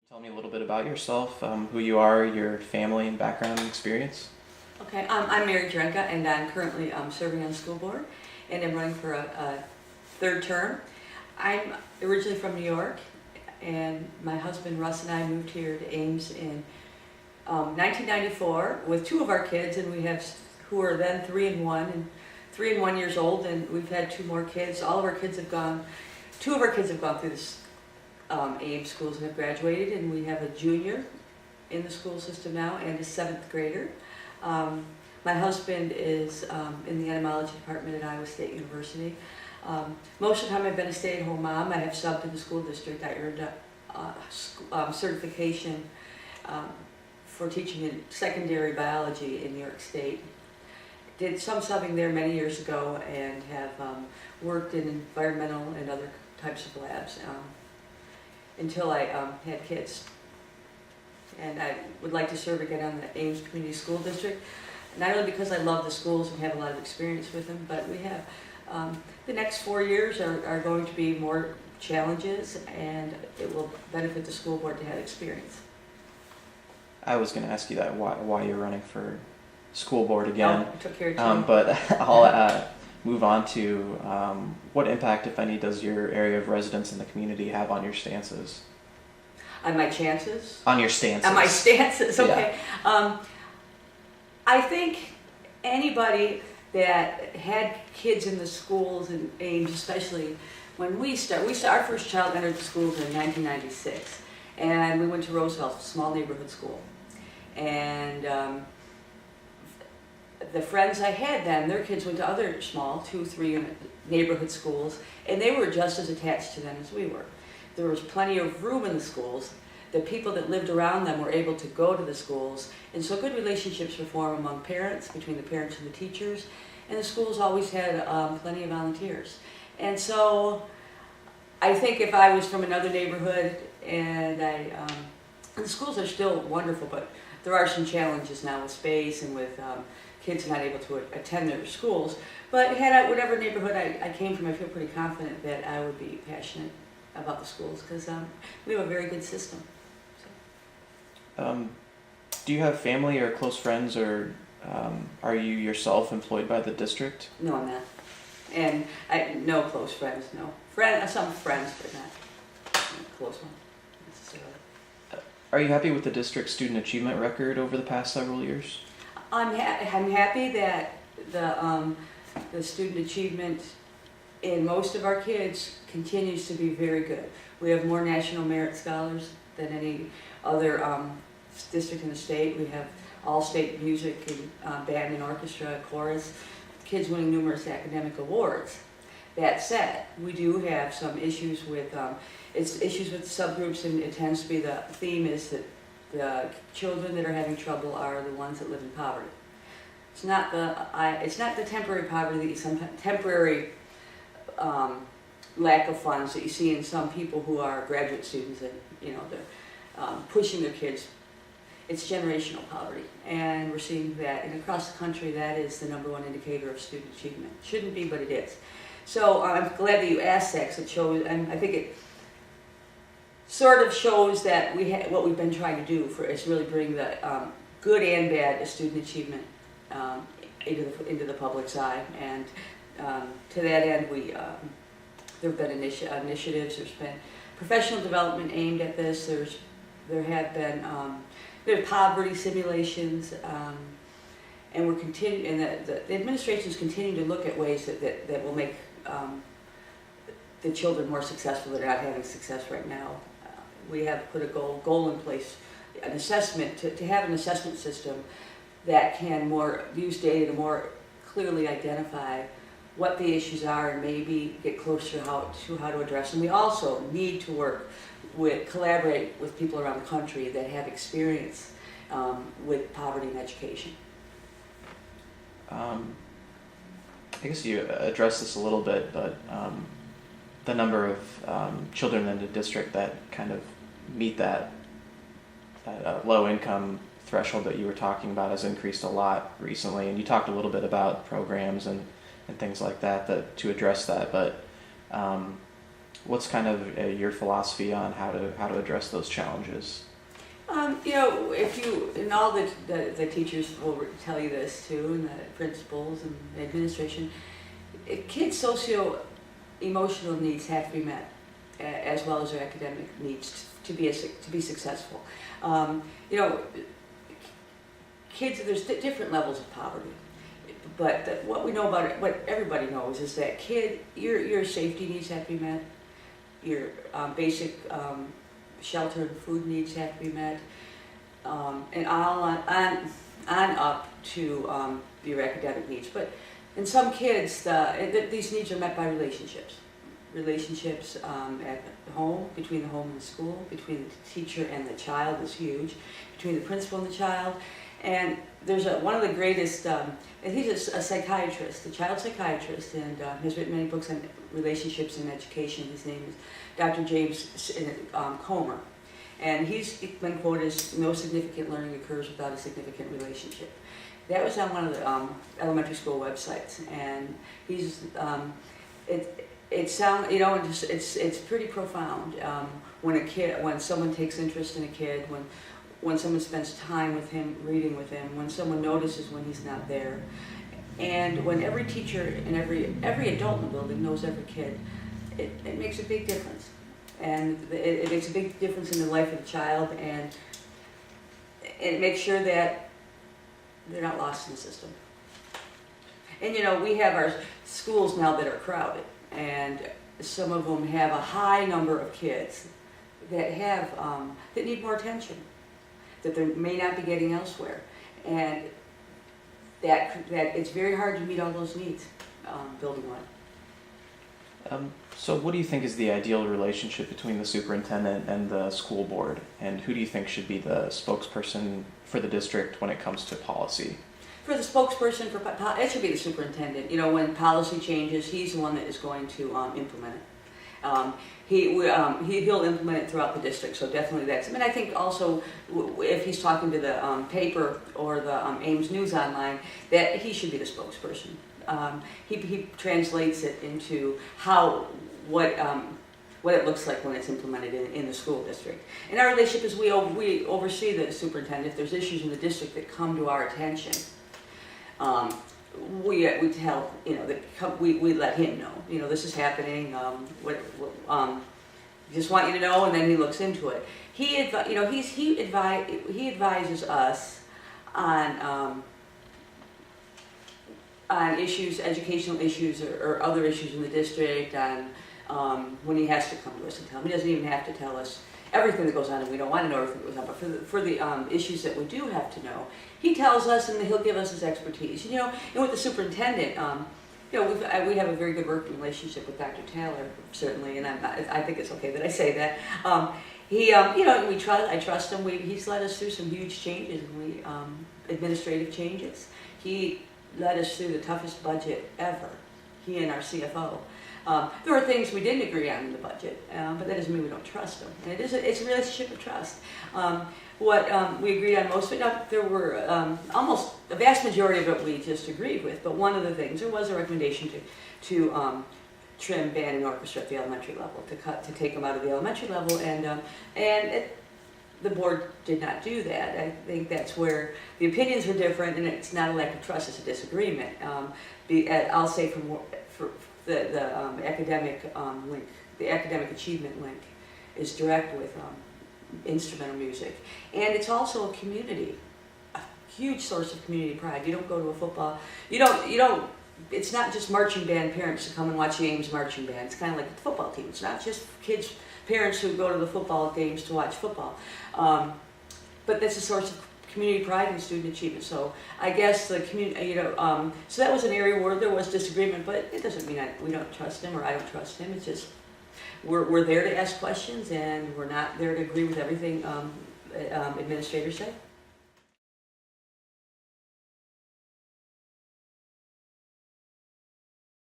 Tell me a little bit about yourself, who you are, your family and background and experience. Okay, I'm Mary Jurenka, and I'm currently serving on the school board, and I'm running for a third term. I'm originally from New York, and my husband Russ and I moved here to Ames in 1994 with two of our kids, and we have who are then 3 and 1 years old, and we've had two more kids. All of our kids have gone. Two of our kids have gone through this Ames schools and have graduated, and we have a junior in the school system now and a 7th grader. My husband is in the entomology department at Iowa State University. Most of the time I've been a stay-at-home mom. I have subbed in the school district. I earned a certification for teaching in secondary biology in New York State. Did some subbing there many years ago and have worked in environmental and other types of labs until I had kids. And I would like to serve again on the Ames Community School District, not only because I love the schools and have a lot of experience with them, but we have the next 4 years are going to be more challenges, and it will benefit the school board to have experience. I was going to ask you that, why you're running for school board again. I took care of but I'll move on to what impact, if any, does your area of residence in the community have on your stances? On my chances? On your stances. On my stances, okay. Yeah. I think anybody that had kids in the schools in Ames, especially when our first child entered the schools in 1996, and we went to Roosevelt, a small neighborhood school. And the friends I had then, their kids went to other small 2-3 neighborhood schools, and they were just as attached to them as we were. There was plenty of room in the schools. The people that lived around them were able to go to the schools, and so good relationships were formed among parents, between the parents and the teachers, and the schools always had plenty of volunteers. And so I think if I was from another neighborhood, and the schools are still wonderful, but there are some challenges now with space and with kids not able to attend their schools. But whatever neighborhood I came from, I feel pretty confident that I would be passionate about the schools, because we have a very good system. So. Do you have family or close friends, or are you yourself employed by the district? No, I'm not. And no close friends, no. Some friends, but not close ones necessarily. Are you happy with the district's student achievement record over the past several years? I'm happy that the student achievement in most of our kids continues to be very good. We have more national merit scholars than any other district in the state. We have all-state music and band and orchestra, chorus, kids winning numerous academic awards. That said, we do have some issues with issues with subgroups, and it tends to be the theme is that the children that are having trouble are the ones that live in poverty. It's not the temporary poverty, temporary lack of funds that you see in some people who are graduate students, and they're pushing their kids. It's generational poverty, and we're seeing that, and across the country that is the #1 indicator of student achievement. Shouldn't be, but it is. So I'm glad that you asked that, because it shows, and I think it sort of shows that what we've been trying to do is really bring the good and bad student achievement into the public's eye. And to that end, there have been initiatives. There's been professional development aimed at this. There have been poverty simulations, and we're continuing. And the administration is continuing to look at ways that will make the children more successful that are not having success right now. We have put a goal in place, an assessment, to have an assessment system that can use data to more clearly identify what the issues are and maybe get closer to how to address them. We also need to collaborate with people around the country that have experience with poverty and education. I guess you addressed this a little bit, but the number of children in the district that kind of meet that low-income threshold that you were talking about has increased a lot recently, and you talked a little bit about programs and things like that to address that. But What's kind of your philosophy on how to address those challenges? If you, and all the teachers will tell you this too, and the principals and the administration, kids' socio-emotional needs have to be met, as well as their academic needs to be successful. Kids, there's different levels of poverty, but what we know about it, what everybody knows, is that your safety needs have to be met, your basic shelter and food needs have to be met, and on up to your academic needs. But in some kids, these needs are met by relationships. Relationships at home, between the home and the school, between the teacher and the child is huge, between the principal and the child. And there's one of the greatest, and he's a psychiatrist, a child psychiatrist, and has written many books on relationships and education. His name is Dr. James Comer. And he's been quoted as, no significant learning occurs without a significant relationship. That was on one of the elementary school websites, and he's, it's pretty profound when someone takes interest in a kid, when someone spends time with him, reading with him, when someone notices when he's not there, and when every teacher and every adult in the building knows every kid, it makes a big difference. And it makes a big difference in the life of the child, and it makes sure that they're not lost in the system. And we have our schools now that are crowded, and some of them have a high number of kids that need more attention, that they may not be getting elsewhere, and that it's very hard to meet all those needs building one. So what do you think is the ideal relationship between the superintendent and the school board? And who do you think should be the spokesperson for the district when it comes to policy? For the spokesperson, it should be the superintendent. When policy changes, he's the one that is going to implement it. He'll implement it throughout the district, so definitely that's. I mean, I think also if he's talking to the paper or the AmesNewsOnline, that he should be the spokesperson. He translates it into what it looks like when it's implemented in the school district. And our relationship is we oversee the superintendent. If there's issues in the district that come to our attention, we tell we let him know. This is happening. Just want you to know, and then he looks into it. He advises us on issues, educational issues, or other issues in the district, on when he has to come to us and tell him. He doesn't even have to tell us everything that goes on, and we don't want to know everything that goes on, but for the issues that we do have to know, he tells us, and he'll give us his expertise. And with the superintendent, we have a very good working relationship with Dr. Taylor, certainly, and I think it's okay that I say that. I trust him. He's led us through some huge changes, administrative changes. He led us through the toughest budget ever, he and our CFO. There were things we didn't agree on in the budget, but that doesn't mean we don't trust him. And it's a relationship of trust. What we agreed on most of it, there were almost the vast majority of it we just agreed with, but one of the things, there was a recommendation to trim band and orchestra at the elementary level, to take them out of the elementary level, and the board did not do that. I think that's where the opinions were different, and it's not a lack of trust, it's a disagreement. I'll say for the academic link, the academic achievement link is direct with instrumental music. And it's also a huge source of community pride. You don't go to a football, it's not just marching band parents to come and watch the Ames marching band. It's kind of like the football team. It's not just parents who go to the football games to watch football. But that's a source of community pride and student achievement. So I guess the community, so that was an area where there was disagreement, but it doesn't mean we don't trust him or I don't trust him. It's just we're there to ask questions, and we're not there to agree with everything administrators say.